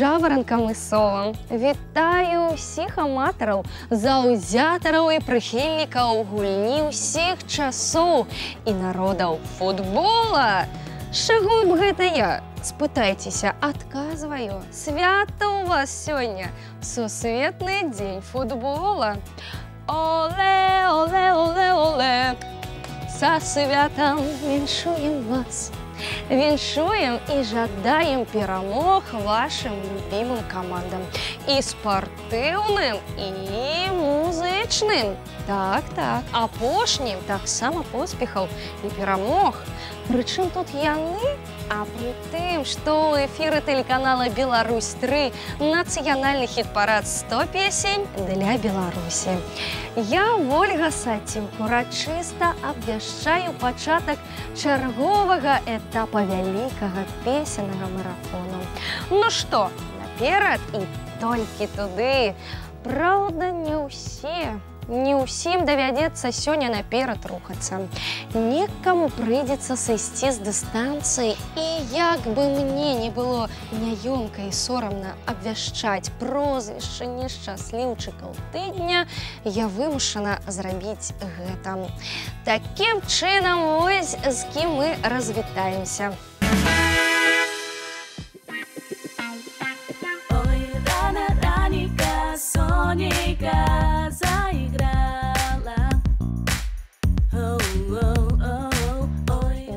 жаваранкам і совам. Вітаю ўсіх аматараў, заўзятараў і прыхільнікаў гульні ўсіх часоў і народаў футбола. З чаго б гэта я? Спытайцеся, адказваю. Свята ў вас сёння, Сусветны дзень футбола. Оле, оле, оле, оле, са святам віншуем вас. Віншуем і жадаем перамог вашым любімым камандам. І спартыўным, і музычным. Так, апошнім таксама поспехаў і перамог. Прычым тут яны? А пры тым, што ў эфіры тэлеканала «Беларусь-3» нацыянальны хіт-парад 100 песень для Беларусі. Я, Ольга Сацюк, урачыста абвяшчаю пачатак чарговага этапа вялікага песеннага марафону. Ну што, наперад і толькі туды. Праўда, не ўсім давядзецца сёння наперад рухацца. Некаму прыйдзецца сысці з дыстанцыі, і як бы мне не было няёмка і сорамна абвяшчаць прозвішчы нешчасліўчыкаў тыдня, я вымушана зрабіць гэта. Такім чынам, вось з кім мы развітаемся. Ой, рано-раненько Сонейка заиграла.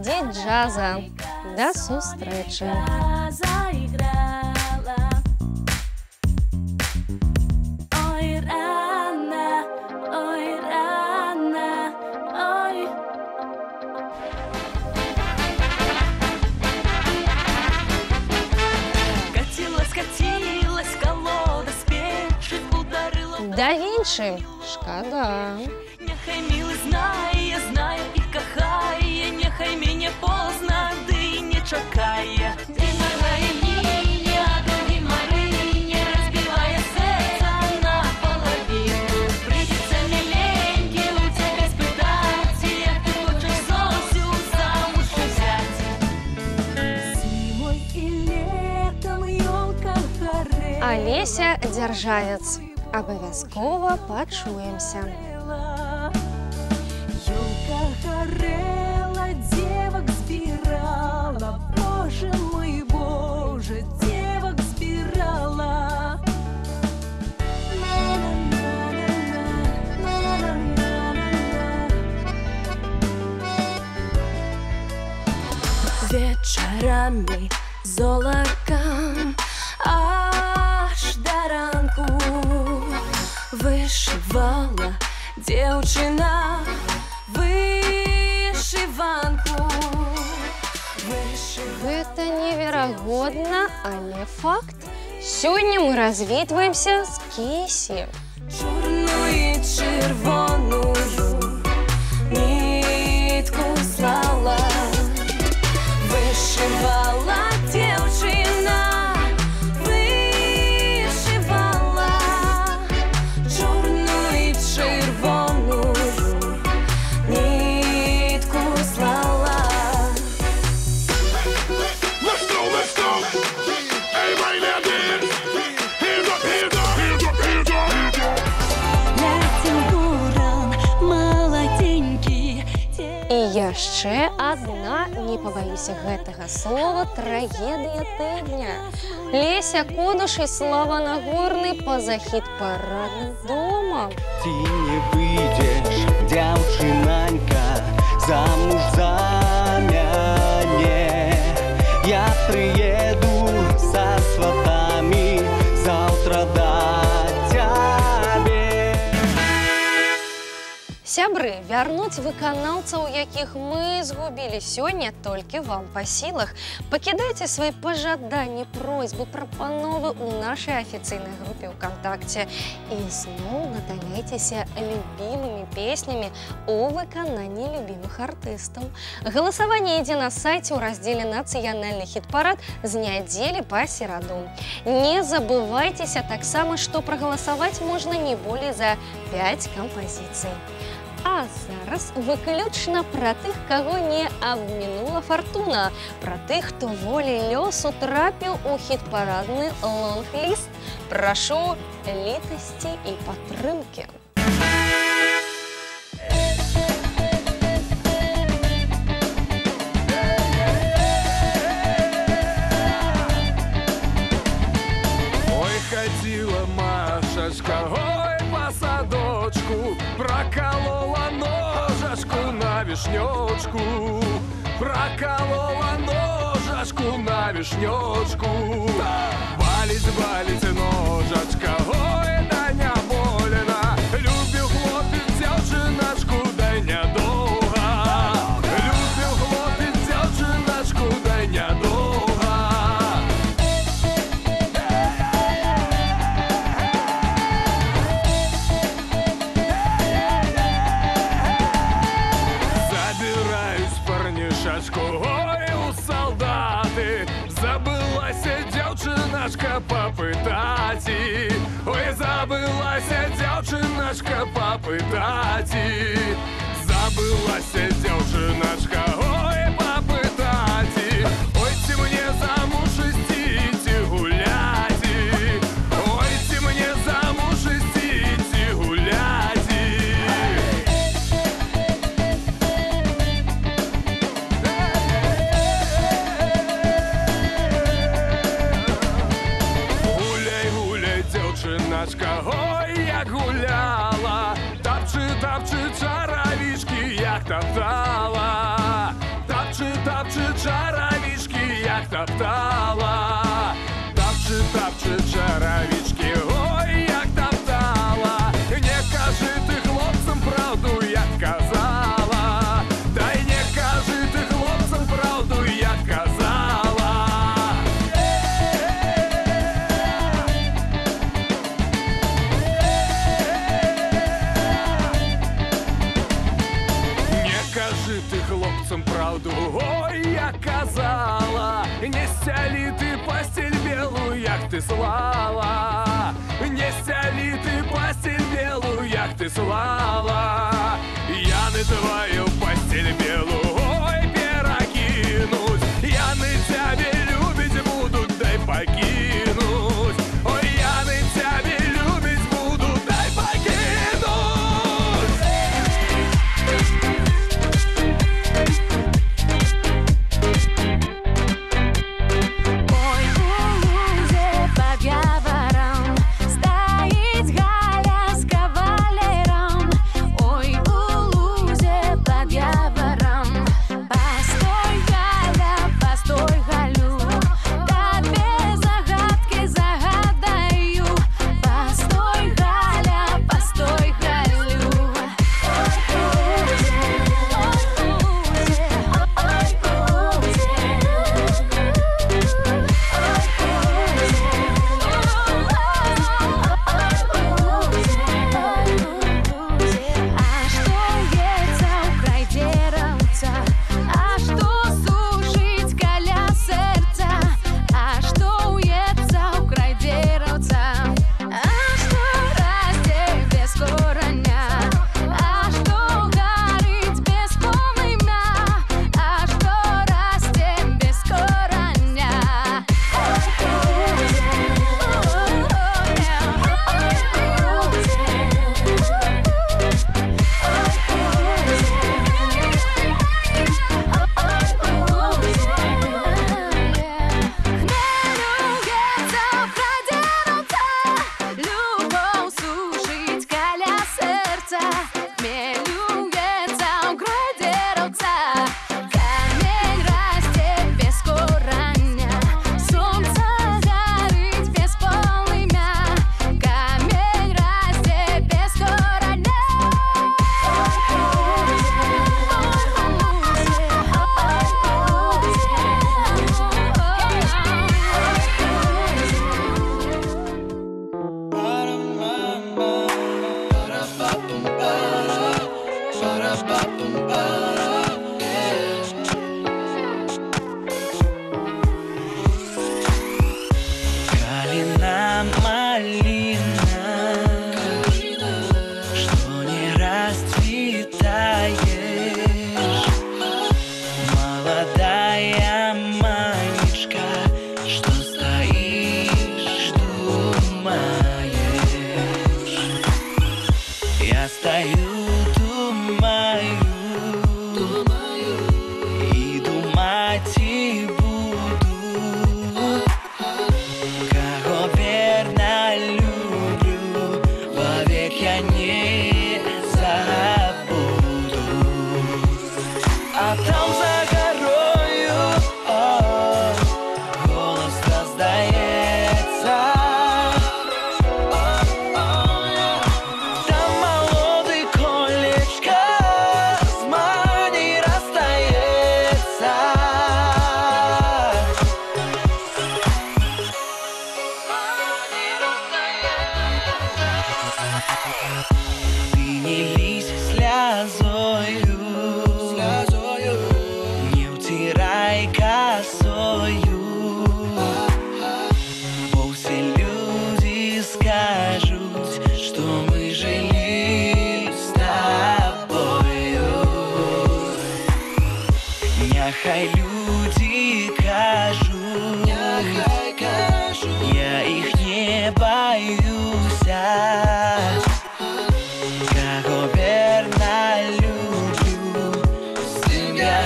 Дзень джаза. До сустрэчы. Ой, рано, ой, рано, ой. Катилась колода с печи, ударила. Да Вінчі, шкода. Нехай милый знає і кохає, нехай мене поздно, да і не чекає. Ти Марині, а другій Марині, розбиває серце наполовину. Прийдеться миленький у тебе спитати, як ти хочеш Зосю замуж взяти. Зимой і летом ёлка горела. Олеся Дзяржавец. Абавязкова пачуемся. Ёлка горела, девок збирала, Боже мой, Боже, девок збирала. Вечорами золоком аж до ранку вышивала девчина вышиванку. Гэта неверагодна, але факт. Сёння мы развітваемся з Кесі. Чорную і червоную нитку слала, вышивала девчина, вышивала чорную і червоную нитку слала. Let's go, let's go. Everybody now dance. Hands up, hands up, hands up, hands up, hands up. Летим буран, молоденький. І яшчэ адна, не пабаюся гэтага слова, трагедыя тыдня. Леся Кудуш і Слава Нагорны па-за хіт-парадным домам. Ти не выйдеш, дзяўчынанька, замуж за мяне. Я прыеду са сватамі заўтра да цябе. Сябры, вярнуць выканаўцаў, якіх мы згубілі сёння, толькі вам па сілах. Пакідайце свае пажаданні, просьбы, прапановы ў нашай афіцыйнай групе ВКонтакце. І зноў наталяйцеся любімымі песнямі у выкананні любімых артыстаў. Галасаванне ідзе на сайце ў раздзеле «Нацыянальны хіт-парад» з нядзелі па сераду. Не забывайцеся таксама, што прагаласаваць можна не болей за 5 кампазіцый. А зараз выключна пра тых, каго не абмінула фартуна, пра тых, хто волей лёсу трапіў у хіт-парадны лонг-ліст. Прашу літасці і падтрымкі. Ой, ходила Машечка, ой, по садочку, проколола ножечку на вишнёчку, проколола ножечку на вишнёчку. Валить, валить ножечка, ой, да не больно, любил хлопец дзяўчыначку, да нядолго, любил хлопец дзяўчыначку, да нядолго. Ой, у солдаты забылася дзяўчыначка попытать. Ой, забылася дзяўчыначка попытать. Забылася дзяўчыначка, ой, попытать. Ой, ці мне замуж ісці гулять. Ой, ці мне замуж ісці гулять. Ой, як гуляла, тапчы, тапчы, чаравічкі, як таптала. Тапчы, тапчы, чаравічкі, як таптала. Тапчы, тапчы, чаравічкі, ой, як таптала. Не кажы ты хлопцам правду, як казала. Дай не кажы ты хлопцам правду, як казала. Хлопцам правду, ой, як казала. Не стялі ты пастель белую, як ты слала. Не стялі ты пастель белую, як ты слала. Яны твою пастель белую, ой, перакінуць. Яны цябе любіць будуць, дай пакінуць. Ой, яны цябе любіць будуць, дай пакінуць. Стоит Галя с кавалером. Ой, у лузе под стою, думаю, и думать и буду, кого верно люблю, вовек я не забуду. А там за горою голос раздается. Там молодый колечко с мани расстается. Ты не лись слезою, не утирай косою, бо все люди скажут, что мы жили с тобою. Няхай люди кажут, я их не боюсь, кого верно люблю, с ним я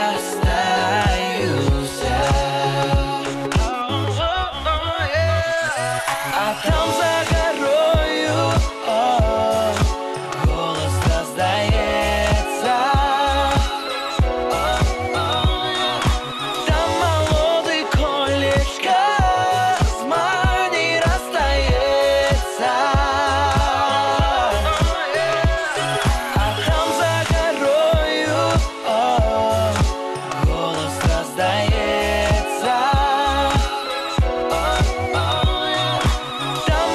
расстаюсь. А там за горою голос раздается. Там молодый колечко с мани расстается. А там за горою голос раздается. Там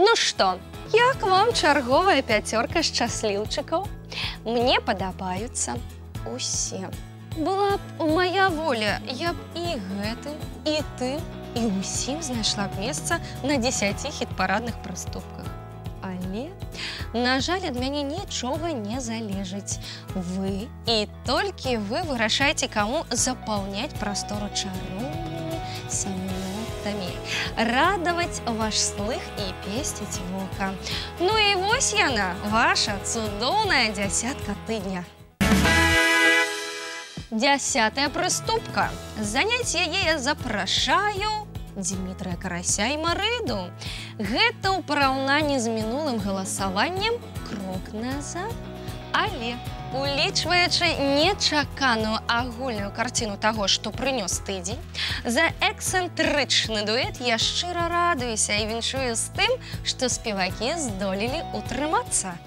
Ну што, як вам чарговая пяцёрка шчасліўчыкаў? Мне падабаюцца усе. Была б моя воля, я б і гэты, і ты, і ўсім знайшла б месца на 10 хіт-парадных прыступках. Але, на жаль, ад мяне нічога не залежыць. Вы і толькі вы вырашайце, каму запаўняць прастору чароўнымі самолётамі, радаваць ваш слых і песціць вока. Ну і вось яна, ваша цудоўная дзясятка тыдня. 10-я прыступка. Заняць яе я запрашаю Дмітрая Карася і Марыду. Гэта ў параўнанні з мінулым галасаваннем крок назад. Але, улічваючы нечаканую агульную карціну таго, што прынёс тыдзень, за эксцэнтрычны дуэт я шчыра радуюся і віншую з тым, што спевакі здолелі утрымацца.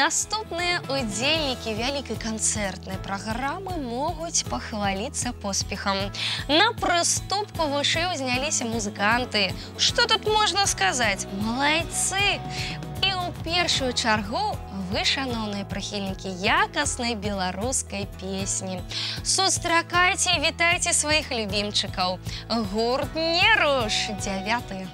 Наступныя удзельнікі вялікай канцэртнай праграмы могуць пахваліцца поспехам. На прыступку вышэй узняліся музыканты. Што тут можна сказаць? Малайцы! І ў першую чаргу вы, шаноўныя прыхільнікі якаснай беларускай песні. Сустракайце і вітайце сваіх любімчыкаў. Гурт «Неруш», 9.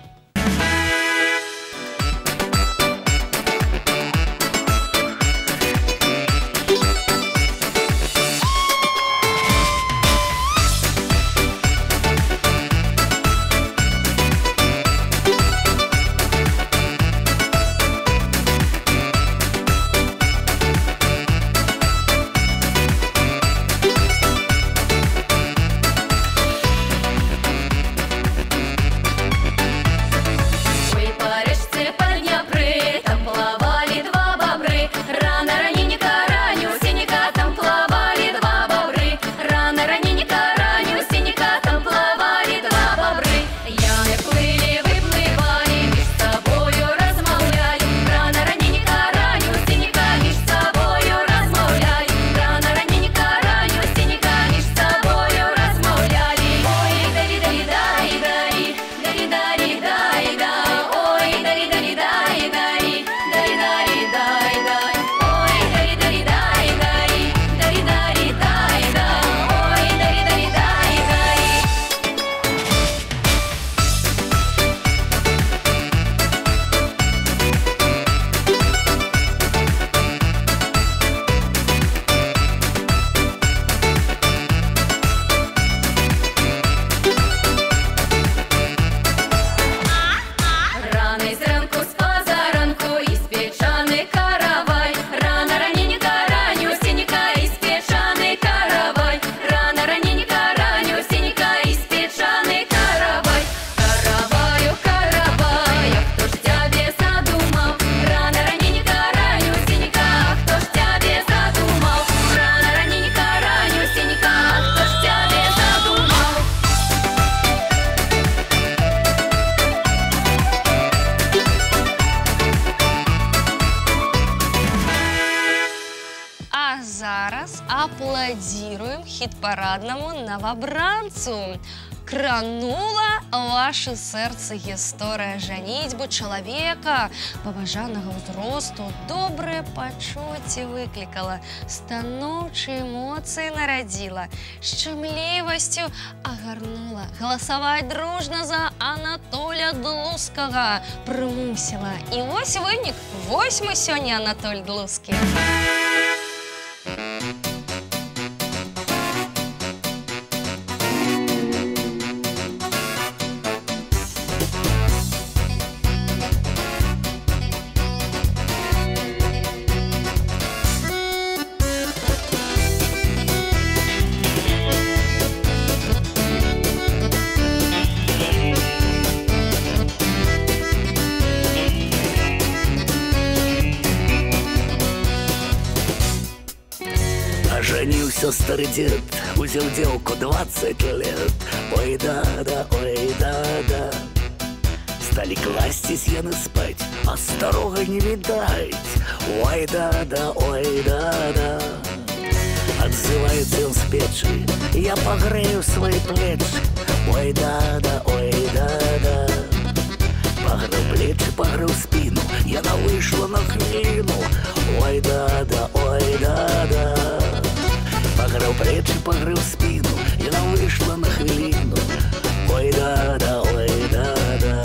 аплодируем хит-парадному новобранцу. Кранула ваше серце гісторыя жаніцьбы чалавека паважанага ўзросту, добрае пачуцце выклікала, станоўчыя эмоцыі нарадзіла, шчымлівасцю агарнула, галасаваць дружна за Анатоля Длускага прымусіла. І вось вынік, вось мы сёння Анатоль Длускі. Женился старый дед, узел девку 20 лет. Ой да-да, ой да-да. Стали класть и сены спать, а старого не видать. Ой да-да, ой да-да. Отзывается он с печи, я погрею свои плечи. Ой да-да, ой да-да. Погрел плечи, погрел спину, я вышла на хвилину. Ой да-да, ой да-да. Погрел плечи, погрел спину, и она вышла на хвилину. Ой да-да, ой да-да.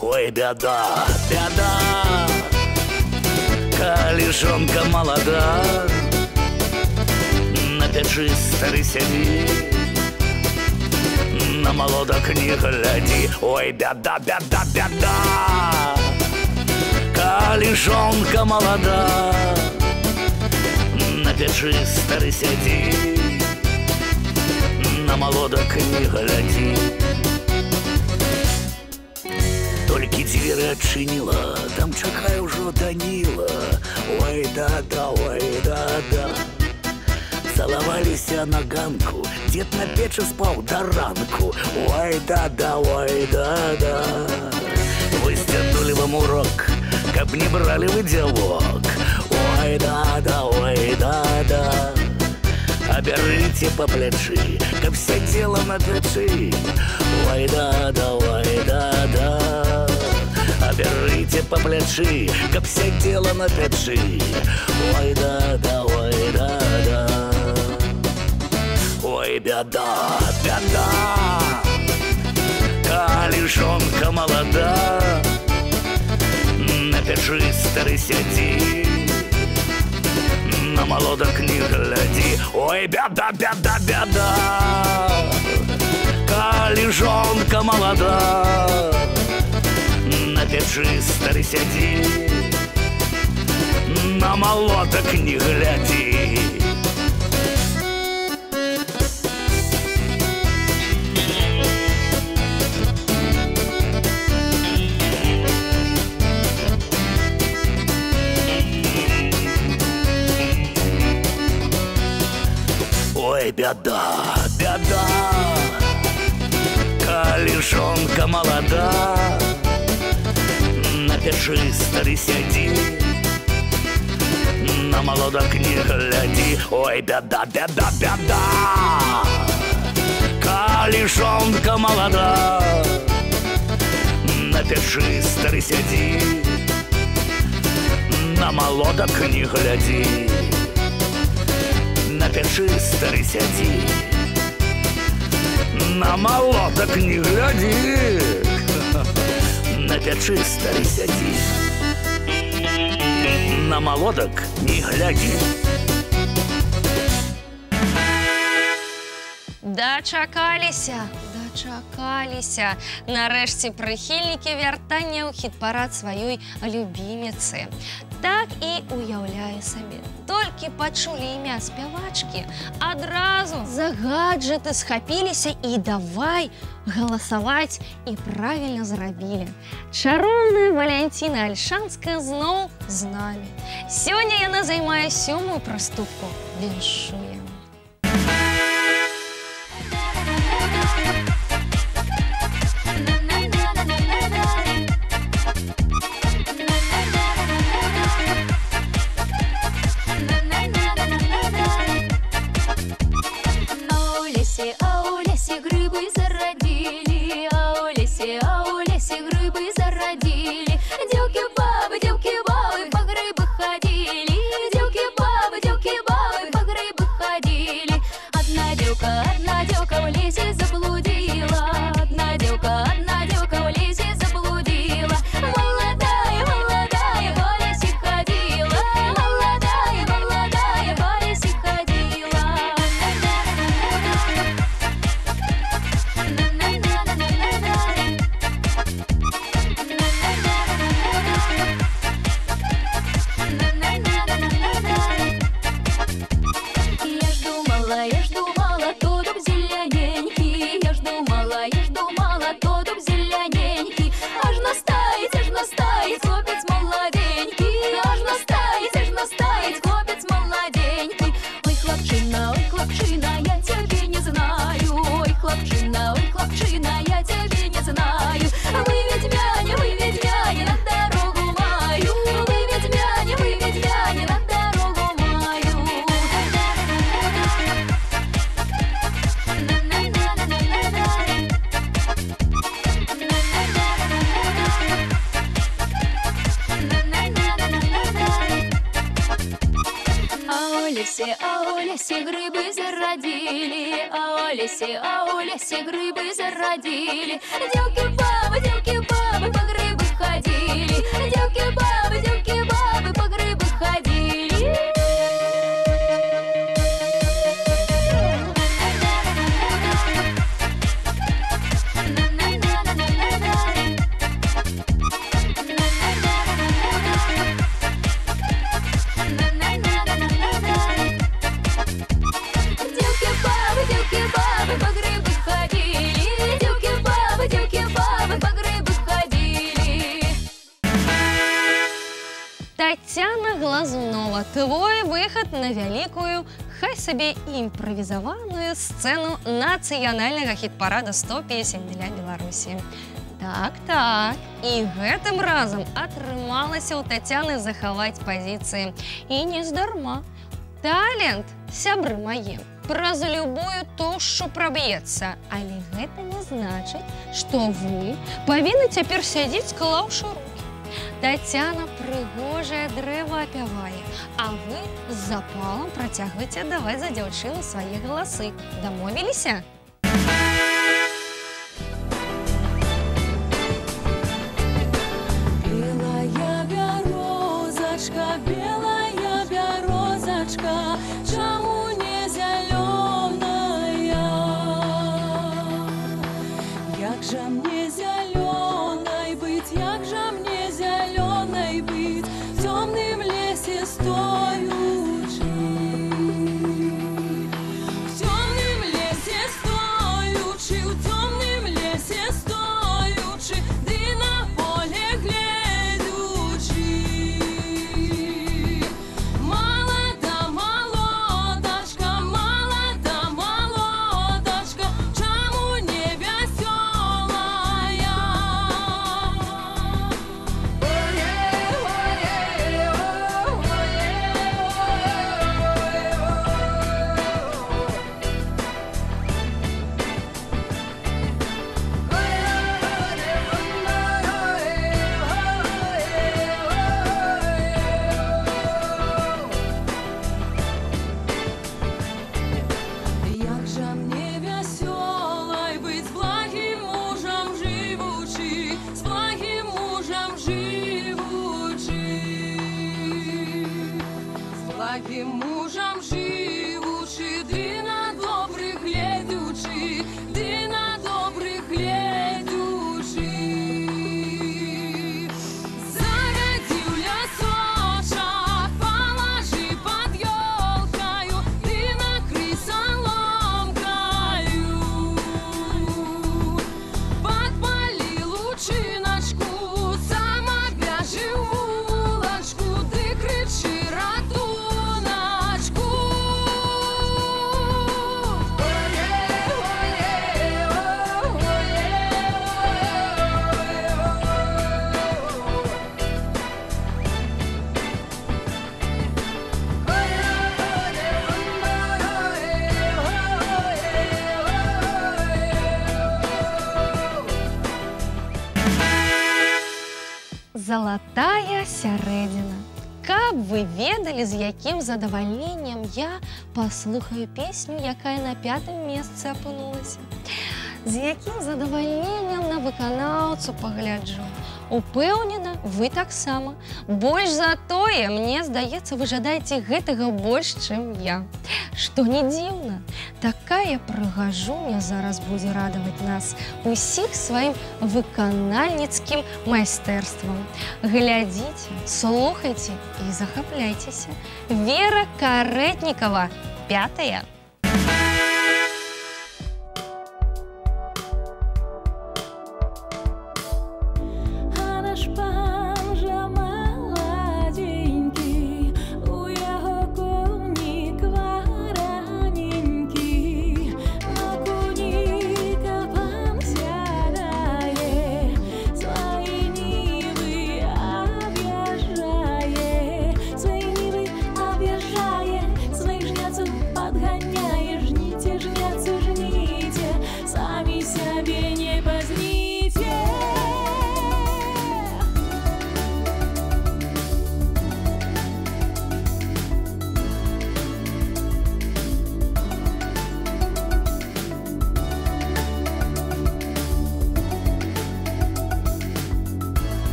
Ой, беда, беда, калишонка молода, на печи старый сидит, на молодок не гляди. Ой, беда, беда, беда, калишонка молода, на печи старый сидит, на молодок не гляди. Только двери отчинила, там чакає уже Данила. Ой да-да, ой да-да. Целовались на ганку, дед на печи спал до ранку. Ой да-да, ой да-да. Вы стянули вам урок, как не брали вы диалог. Ой да-да, ой да-да. Оберите по плечи, как все дело на печи. Ой да-да, ой да-да. Оберите по плечи, как все дело на печи. Ой да-да, ой да-да. Ой, беда, беда, калишонка молода, на печи старый сидит, на молодок не гляди. Ой, беда, беда, беда, калишонка молода, на печи старый сидит, на молодок не гляди. Ой, беда, беда, калишонка молода, на печи старый сидит, на молодок не гляди. Ой, беда, беда, беда, калишонка молода, на печи старый сидит, на молодок не гляди. На печи старый сидит, на молоток не гляди. На печи старый сидит, на молоток не гляди. Дачакаліся. Нарэшце прыхільнікі вяртання ў хіт-парад сваёй любіміцы. Так і уяўляю сабе. Толькі пачулі імя спявачкі, адразу за гаджеты схапіліся і давай галасаваць, і правільна зрабілі. Чароўная Валянціна Альшанская зноў з намі. Сёння яна займае 7-ю праступку. Віншуем. хлопчина, я тебе не знаю. Ой, хлопчина, я тебе не знаю. Вы ведь мяне на дорогу мою. Вы ведь мяне на дорогу мою. А у лесе грибы зародили, а у лесе грибы зародили. Девки бабы по грибы ходили, девки бабы по грибы ходили. Девки бабы по грибы ходили, девки бабы по грибы ходили. Тацяна Глазунова, твой выход на вялікую, хай сабе імправізаваную сцэну нацыянальнага хіт-парада 100 песень для Беларусі. Так, і гэтым разам атрымалася ў Тацяны захаваць пазіцыі. І не здарма. Талент, сябры мае, праз любую тушшу праб'ецца, але гэта не значыць, што вы павінны цяпер сядзець, склаўшы рукі. Тацяна прыгожае дрэва апявае, а вы з запалам працягвайце аддаваць за дзяўчыну свае галасы. Дамовіліся? Белая березочка, чему не зеленая? Як же мне зеленой быть, як же мне зеленой быть, в темном лесе стоючи. В темном лесе стоючи, в темном лесе стоючи, ды на поле глядючи. Благим мужем живучи, ды на добрых глядючи, ды на добрых глядючи. Зарядил лесочек, положи под елкою, ты накрый соломкою. Подпали лучиночку, сам обяжи улочку, ты кричи рату. Залатая сярэдзіна. Каб вы ведалі, з якім задавальненнем я паслухаю песню, якая на 5-м месцы апынулася. З якім задавальненнем на выканаўцу пагляджу. Упэўнена, вы таксама. Больш за тое, мне здаецца, вы жадаеце гэтага больш, чым я. Што не дзіўна, такая прыгажуня зараз будзе радаваць нас усіх сваім выканальніцкім майстэрствам. Глядзіце, слухайце і захапляйцеся. Вера Карэтнікава, 5-я. У яго коні квара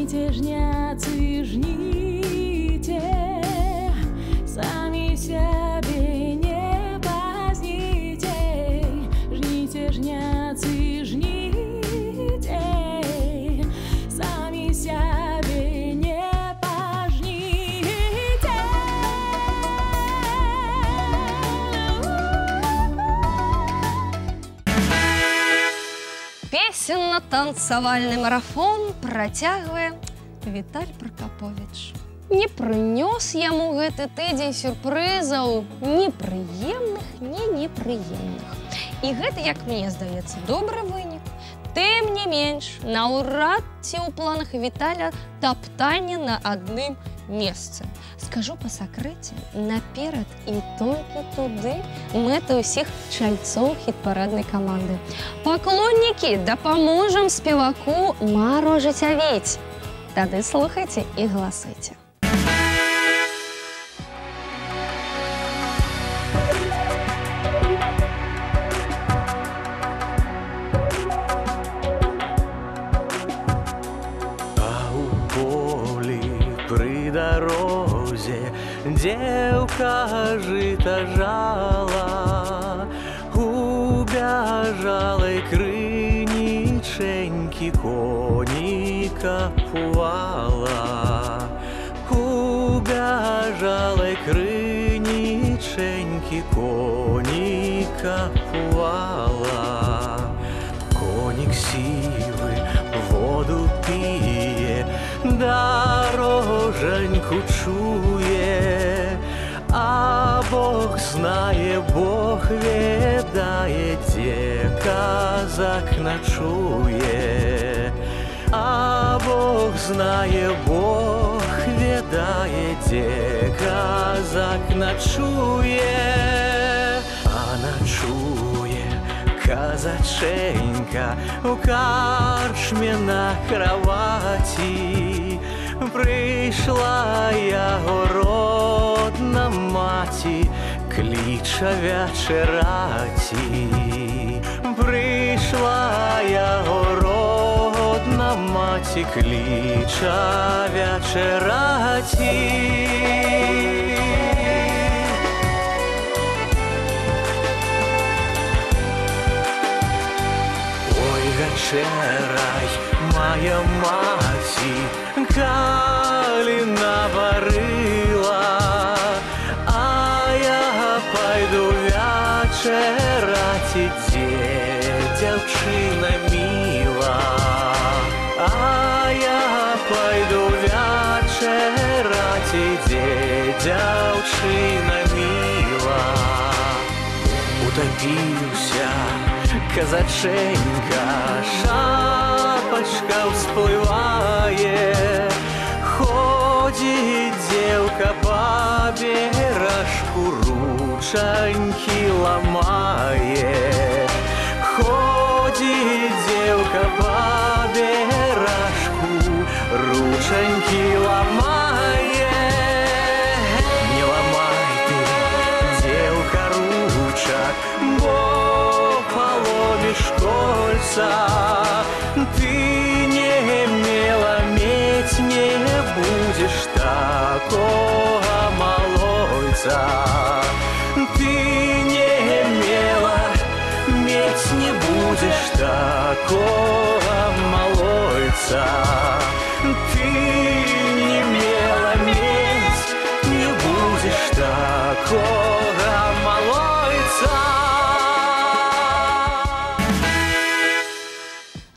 Жніце, жняцы, жніце, самі сябе не пазніце. Жніце, жняцы, жніце, самі сябе не пажніце. Песенно-танцавальны марафон працягвае Віталь Пракаповіч. Не прынёс яму гэты тыдзень сюрпрызаў ні прыемных, ні непрыемных. І гэта, як мне здаецца, добры вынік. Тым не менш, наўрад ці ў планах Віталя таптанне на адным месцы. Скажу па сакрэце, наперад і толькі туды мэта ўсіх чальцоў хіт-параднай каманды. Паклоннікі, дапаможам спеваку мару ажыццявіць. Тады слухайце і галасуйце. Дзеўка жыта жала, у бяжалай крынічэнькі коніка пувала. У бяжалай крынічэнькі коніка пувала. Конік сівы воду піе, дороженьку чує, а Бог знає, Бог ведає, де казак ночує. А Бог знає, Бог ведає, де казак ночує. А ночує казаченька у карчме на кроваті. Прийшла яго родна маті, кліча вячераті. Прийшла яго родна маті, кліча вячераті. Вечерай, моя маці, калі наварила, а я пайду вячераці, дзе дзяўчына міла. А я пайду вячераці, дзе дзяўчына міла. Утопіўся казаченька, шапочка всплывае, ходит девка по бережку, ручоньки ломает. Ходит девка по бережку, ручоньки ломает. Не ломай ты, девка, ручок, бо поломишь кольца. Ты не имела медь, не будешь такого малойца. Ты не имела медь, не будешь такого малойца. Ты не имела медь, не будешь такого малойца.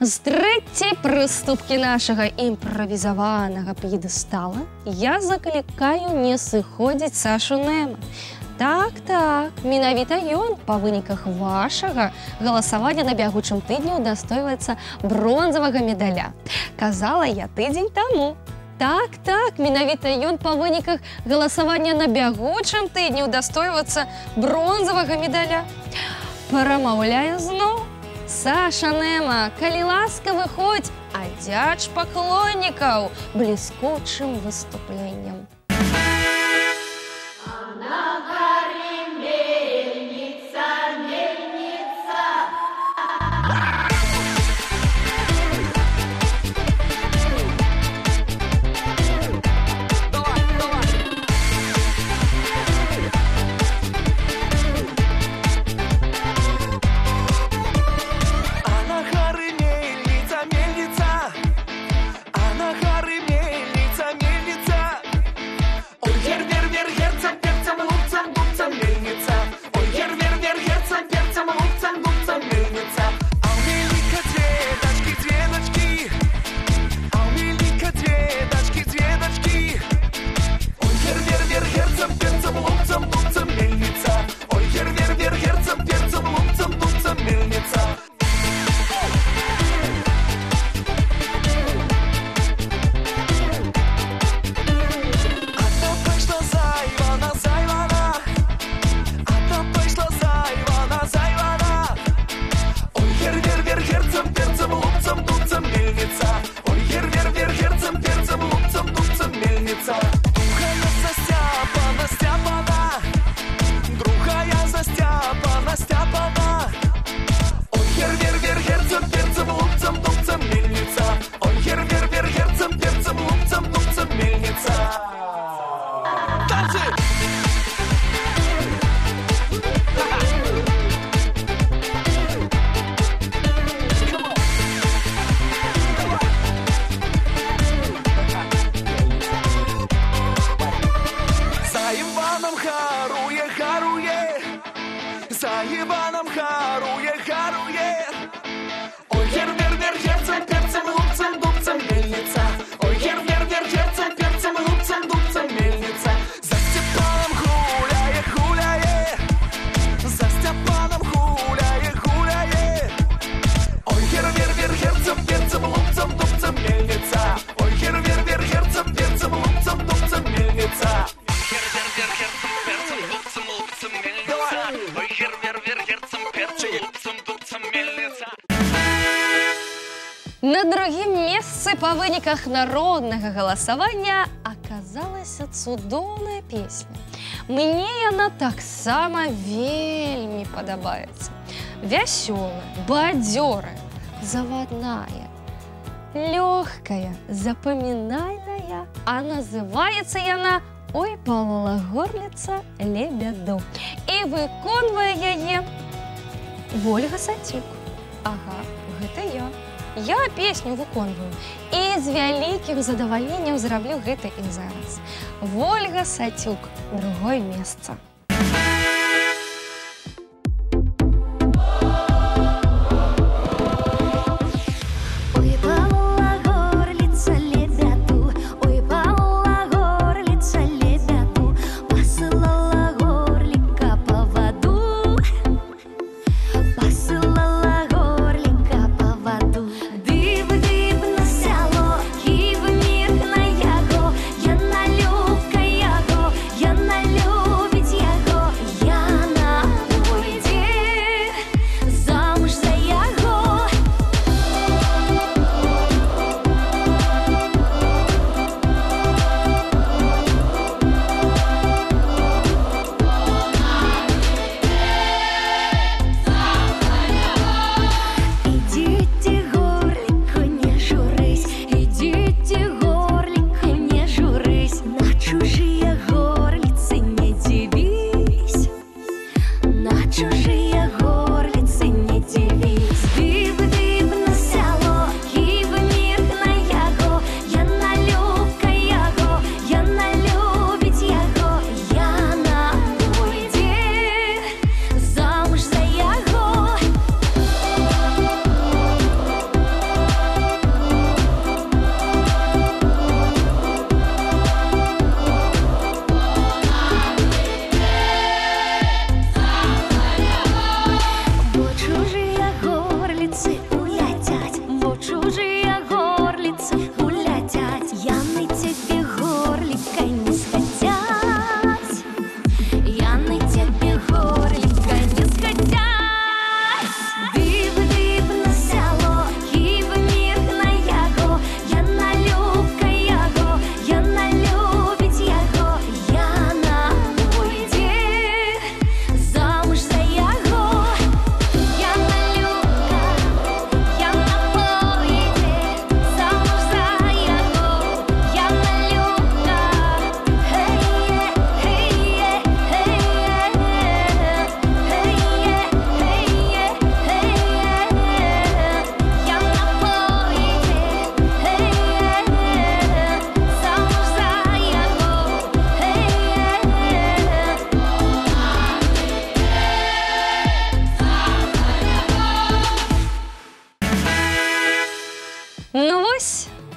З трэцяй прыступкі нашага імправізаванага п'едэстала я заклікаю не сыходзіць Сашу Нэма. Так, менавіта ён па выніках вашага галасавання на бягучым тыдні удастойваецца бронзавага медаля. Казала я тыдзень таму. Так, менавіта ён па выніках галасавання на бягучым тыдні удастойваецца бронзавага медаля. Прамаўляю зноў. Саша Нэма, калі ласка, выходзь, адзяч паклоннікаў бліскучым выступленнем. мельница. Другая застяпана, стяпана, другая застяпана, стяпана. Ой, хер-вер-вер-херцем, перцем, лупцем, дубцем, мельница. Ой, хер-вер-вер-херцем, перцем, лупцем, дубцем, мельница. Танцы! За Иваном харуе, харуе. Ой, хер-вер-вер, херцем, перцем, лупцем, дубцем, мельница. Ой, хер-вер-вер, херцем, перцем, лупцем, дубцем, мельница. За Степаном хуляе, хуляе. За Степаном хуляе, хуляе. Ой, хер-вер-вер, херцем, перцем, лупцем, дубцем, мельница. Ой, хер-вер-вер, херцем, перцем, лупцем, дубцем, мельница. На другім месцы па выніках народнага галасавання аказалася цудоўная песня. Мне яна таксама вельмі падабаецца. Вясёлая, бадзёрая, завадная, лёгкая, запамінальная, а называецца яна «Ой, палола горліца лебяду». І выконвае яе Вольга Сацюк. Ага, гэта я. Я песню выконваю і з вялікім задавальненнем зраблю гэта і зараз. Вольга Сацюк, другое месца.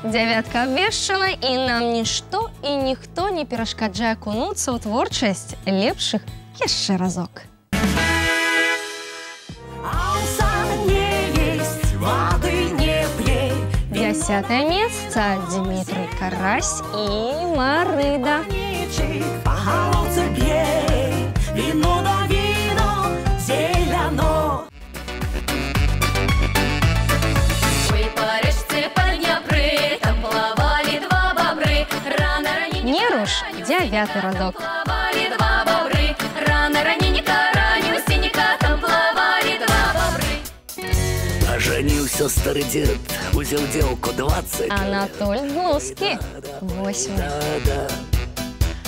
Дзявятка абвешчана, і нам нішто і ніхто не перашкаджае акунуцца ў творчасць лепшых яшчэ разок. Дзясятае месца Дмітрый Карась і Марыда. 9-й радок. Плавали два бобры, рано раненька, ранню синяка, там плавали два бобры. Оженился старый дед, узел девку 20. Анатоль Глузский, 8-й. Да-да.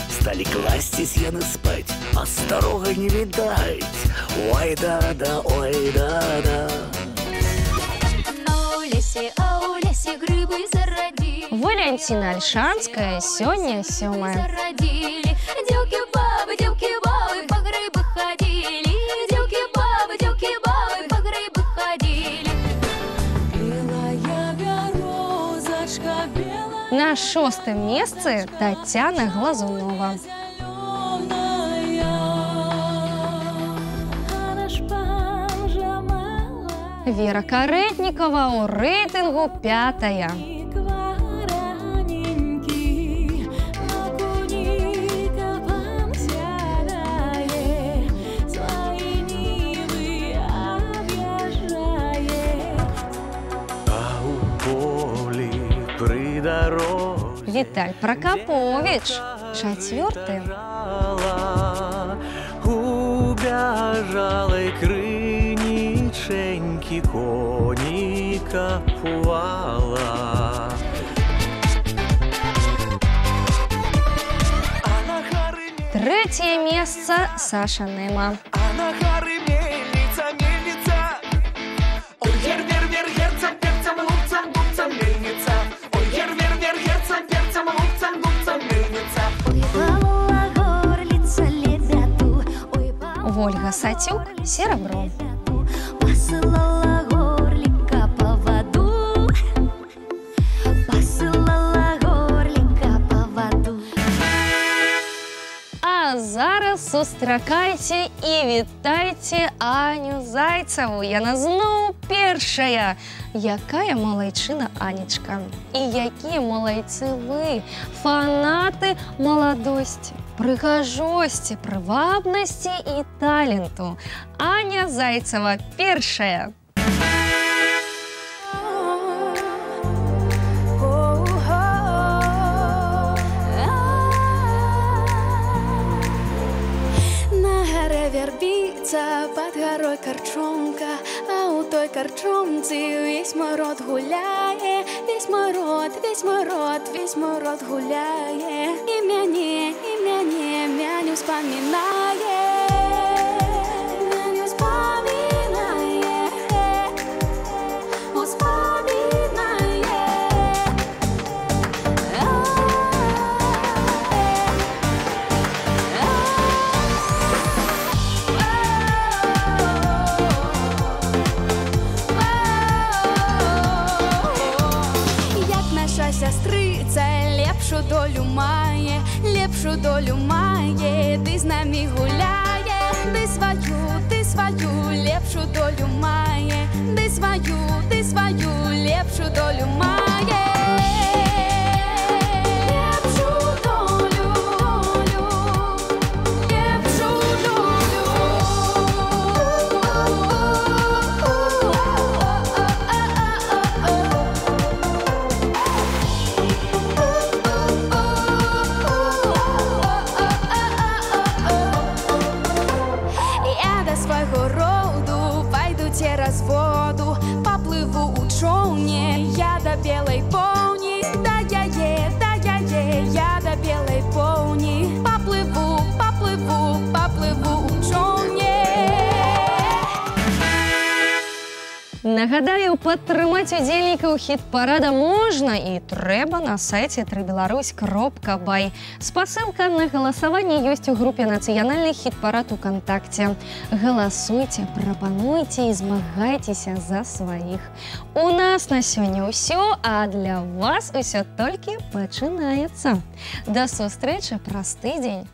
Стали класти сьяны спать, а старого не видать. Ой, да-да, ой, да-да. А у лесе грибы зародили. Валентина Альшанская, сегодня 7-я. Зародили. Девки-бабы, по грибы ходили. Девки-бабы, по грибы ходили. Белая березочка, белая На 6-м месте Татьяна Глазунова. зеленая, а наш панжа мала. Вера Каретникова у рейтингу 5-я. Квараненький, на куника вам сядает, свои нивы объезжает. А у полі при дорозі Виталь Прокопович, 4-й. у бяжалej криніченьки коніка пувала. Третье место Саша Нема. А на горы мельница, мельница. Ой, вер, герцем, перцем, лупцем, губцем, мельница. Ой, вер, герцем, перцем, лупцем, губцем, мельница. Ой, плавала горлица лебяду. Ой, Ольга Сатюк, серебро. посылала горлика по воду. Посылала горлика по воду. А зараз сустракайте і вітайте Аню Зайцеву. Яна знову першая. Якая малайчина Анечка. І які малайцы ви, фанаты маладосці, прыгажосці, прывабнасці і таленту. Аня Зайцева першая. На горе вербица, под горой корчомка, а у той корчомцы весь мой род гуляет, весь мой род, весь мой род, весь мой род гуляет. И мяне не вспоминает, не вспоминает, як наша сестриця лепшу долю має, ти з нами гуляє, ти свою лепшу долю має, ти свою лепшу долю має. Лепшу долю, лепшу Я до свого роду пойду через воду, попливу у човне, я до белой пони, да я до белой пони, поплыву у човне. Нагадаю, падтрымаць удзельнікаў хіт-парада можна і трэба на сайце www.беларусь.бай. Спасылка на галасаванне ёсць у групе «Нацыянальны хіт-парад» УКонтакце. Галасуйце, прапануйце і змагайцеся за сваіх. У нас на сёння ўсё, а для вас усё толькі пачынаецца. Да сустрэчы праз тыдзень.